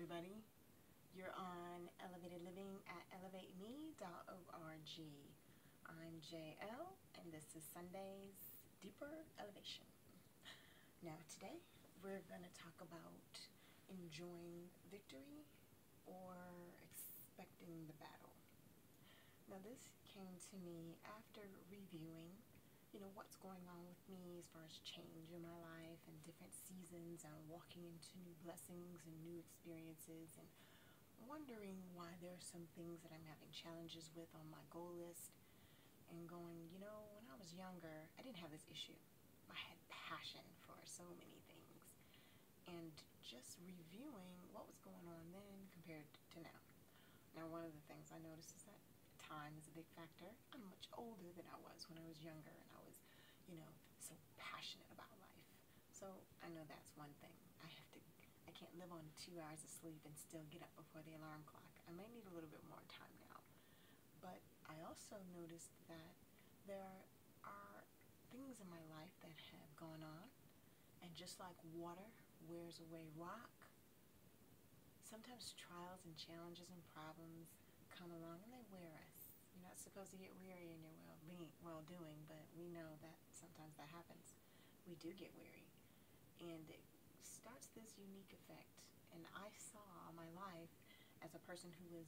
everybody. You're on Elevated Living at elevateme.org. I'm JL, and this is Sunday's Deeper Elevation. Now, today we're going to talk about enjoying victory or expecting the battle. Now, this came to me after reviewing what's going on with me as far as change in my life and different seasons and walking into new blessings and new experiences, and wondering why there are some things that I'm having challenges with on my goal list, and going, when I was younger, I didn't have this issue. I had passion for so many things, and just reviewing what was going on then compared to now. Now, one of the things I noticed is that time is a big factor. I'm much older than I was when I was younger, and I was, so passionate about life. So I know that's one thing. I can't live on 2 hours of sleep and still get up before the alarm clock. I may need a little bit more time now. But I also noticed that there are things in my life that have gone on, and just like water wears away rock, sometimes trials and challenges and problems come along and they wear us. You're not supposed to get weary in your well-doing, but we know that sometimes that happens. We do get weary, and it starts this unique effect. And I saw my life as a person who was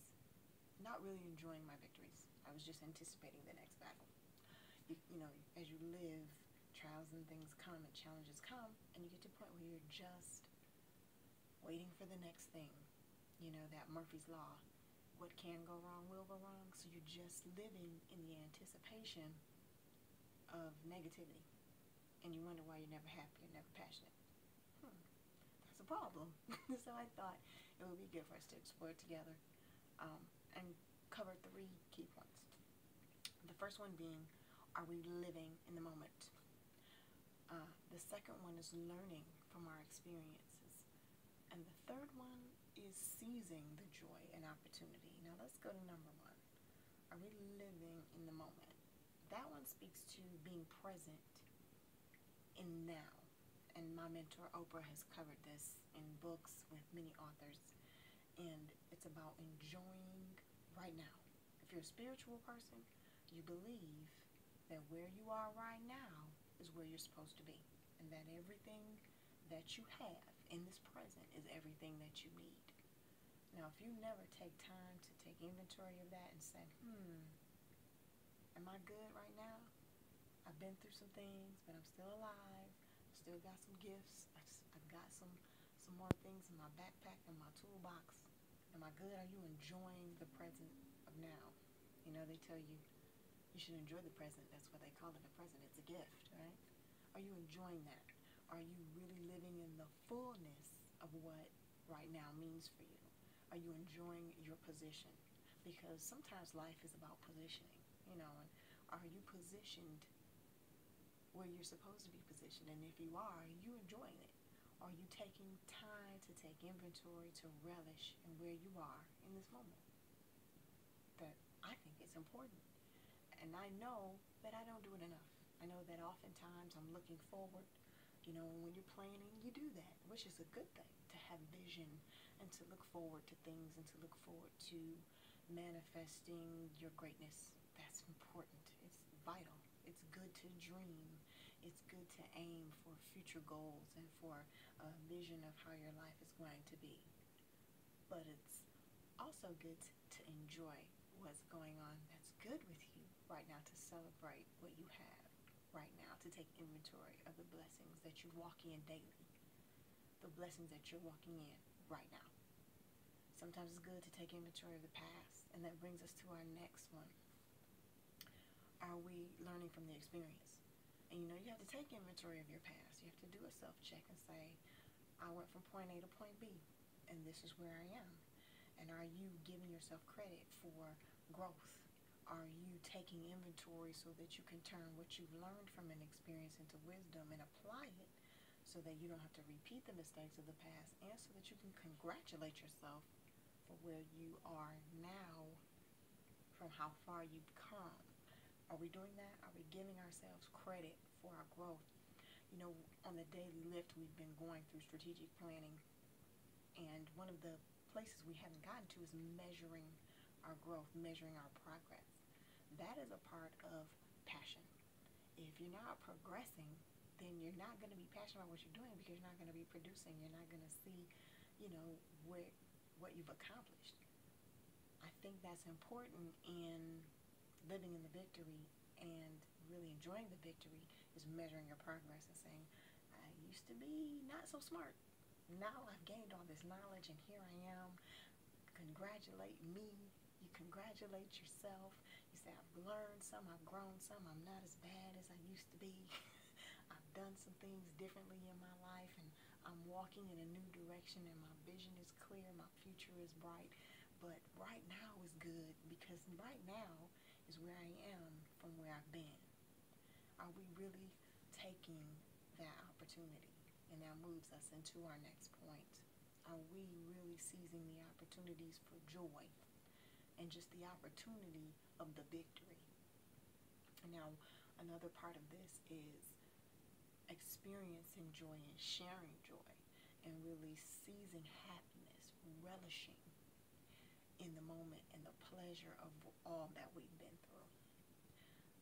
not really enjoying my victories. I was just anticipating the next battle. As you live, trials and things come and challenges come, and you get to a point where you're just waiting for the next thing. That Murphy's Law. What can go wrong will go wrong. So you're just living in the anticipation of negativity. And you wonder why you're never happy and never passionate. That's a problem. So I thought it would be good for us to explore it together and cover 3 key points. The first one being, are we living in the moment? The second one is learning from our experiences. And the third one is seizing the joy and opportunity. Now let's go to number 1. Are we living in the moment? That one speaks to being present in now. And my mentor Oprah has covered this in books with many authors. And it's about enjoying right now. If you're a spiritual person, you believe that where you are right now is where you're supposed to be. And that everything that you have in this present is everything that you need. Now, if you never take time to take inventory of that and say, am I good right now? I've been through some things, but I'm still alive. I've still got some gifts. I've got some more things in my backpack and my toolbox. Am I good? Are you enjoying the present of now? They tell you should enjoy the present. That's what they call it, a present. It's a gift, right? Are you enjoying that? Are you really living in the fullness of what right now means for you? Are you enjoying your position? Because sometimes life is about positioning, and are you positioned where you're supposed to be positioned? And if you are you enjoying it? Are you taking time to take inventory, to relish in where you are in this moment? That I think is important. And I know that I don't do it enough. I know that oftentimes I'm looking forward. When you're planning, you do that, which is a good thing, to have vision and to look forward to things and to look forward to manifesting your greatness. That's important. It's vital. It's good to dream. It's good to aim for future goals and for a vision of how your life is going to be. But it's also good to enjoy what's going on that's good with you right now, to celebrate what you have right now, to take inventory of the blessings that you walk in daily, the blessings that you're walking in right now. Sometimes it's good to take inventory of the past, and that brings us to our next one. Are we learning from the experience? And you have to take inventory of your past. You have to do a self-check and say, I went from point A to point B, and this is where I am. And are you giving yourself credit for growth? Are you taking inventory so that you can turn what you've learned from an experience into wisdom and apply it so that you don't have to repeat the mistakes of the past, and so that you can congratulate yourself for where you are now from how far you've come? Are we doing that? Are we giving ourselves credit for our growth? On the daily lift, we've been going through strategic planning, and one of the places we haven't gotten to is measuring our growth, measuring our progress. That is a part of passion. If you're not progressing, then you're not going to be passionate about what you're doing, because you're not going to be producing. You're not going to see, what you've accomplished. I think that's important in living in the victory and really enjoying the victory, is measuring your progress and saying, I used to be not so smart. Now I've gained all this knowledge and here I am. Congratulate me. You congratulate yourself. You say, I've learned some, I've grown some, I'm not as bad as I used to be. I've done some things differently in my life, and I'm walking in a new direction, and my vision is clear, my future is bright. But right now is good, because right now is where I am from where I've been. Are we really taking that opportunity? And that moves us into our next point. Are we really seizing the opportunities for joy and just the opportunity of the victory? Now, another part of this is experiencing joy and sharing joy, and really seizing happiness, relishing in the moment and the pleasure of all that we've been through.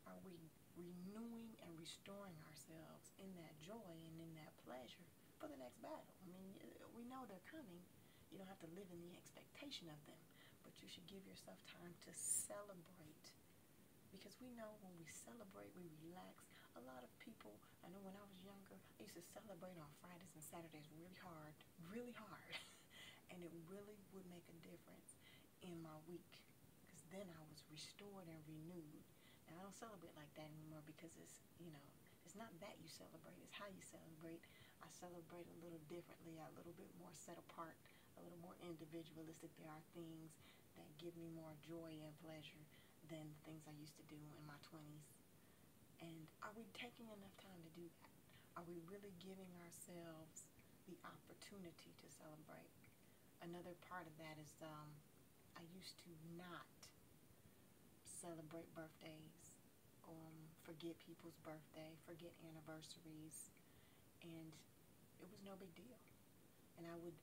Are we renewing and restoring ourselves in that joy and in that pleasure for the next battle? I mean, we know they're coming. You don't have to live in the expectation of them, but you should give yourself time to celebrate, because we know when we celebrate, we relax. A lot of people, I know when I was younger, I used to celebrate on Fridays and Saturdays really hard, and it really would make a difference in my week, because then I was restored and renewed. And I don't celebrate like that anymore, because it's not that you celebrate, it's how you celebrate. I celebrate a little differently, a little bit more set apart, a little more individualistic. There are things that give me more joy and pleasure than the things I used to do in my 20s. And are we taking enough time to do that? Are we really giving ourselves the opportunity to celebrate? Another part of that is I used to not celebrate birthdays, forget people's birthday, forget anniversaries, and it was no big deal. And I would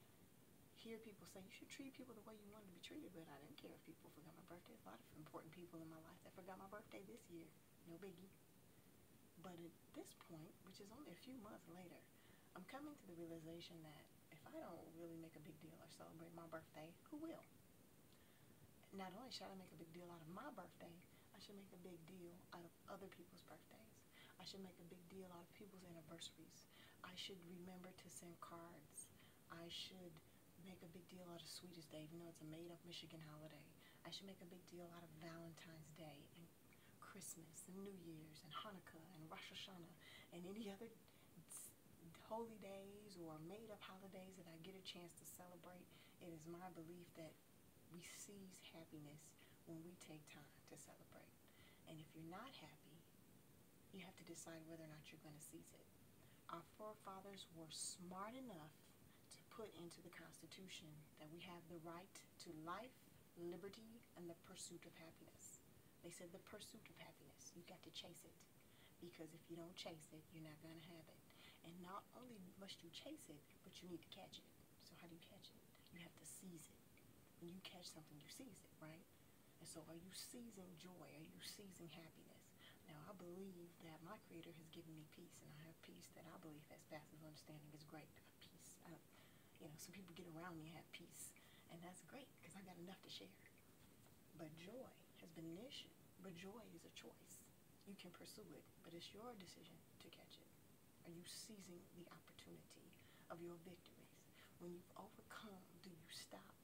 hear people say, you should treat people the way you want to be treated, but I didn't care if people forgot my birthday. There's a lot of important people in my life that forgot my birthday this year. No biggie. But at this point, which is only a few months later, I'm coming to the realization that if I don't really make a big deal or celebrate my birthday, who will? Not only should I make a big deal out of my birthday, I should make a big deal out of other people's birthdays. I should make a big deal out of people's anniversaries. I should remember to send cards. I should make a big deal out of Sweetest Day, even though it's a made-up Michigan holiday. I should make a big deal out of Valentine's Day and Christmas and New Year's and Hanukkah and Rosh Hashanah and any other holy days or made-up holidays that I get a chance to celebrate. It is my belief that we seize happiness when we take time to celebrate. And if you're not happy, you have to decide whether or not you're going to seize it. Our forefathers were smart enough to put into the Constitution that we have the right to life, liberty, and the pursuit of happiness. They said the pursuit of happiness. You got to chase it, because if you don't chase it, you're not going to have it. And not only must you chase it, but you need to catch it. So how do you catch it? You have to seize it. When you catch something, you seize it, right? And so are you seizing joy? Are you seizing happiness? Now, I believe that my Creator has given me peace, and I have peace that I believe has passes understanding is great. I have peace. Some people get around me and have peace, and that's great because I got enough to share. But joy has been an issue. But joy is a choice. You can pursue it, but it's your decision to catch it. Are you seizing the opportunity of your victories? When you've overcome, do you stop,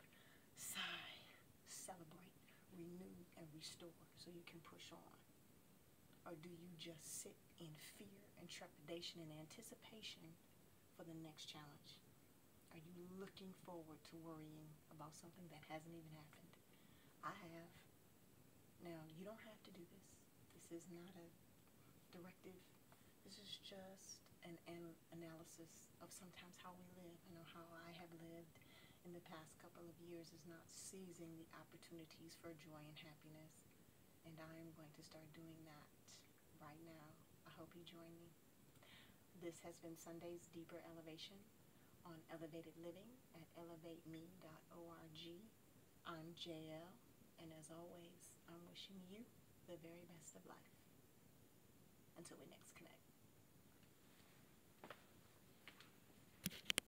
sigh, celebrate, renew, and restore so you can push on? Or do you just sit in fear and trepidation and anticipation for the next challenge? Are you looking forward to worrying about something that hasn't even happened? I have. Now, you don't have to do this. This is not a directive. This is just an analysis of sometimes how we live. I know how I have lived in the past couple of years is not seizing the opportunities for joy and happiness. And I am going to start doing that right now. I hope you join me. This has been Sunday's Deeper Elevation on Elevated Living at elevateme.org. I'm JL, and as always, I'm wishing you the very best of life. Until we next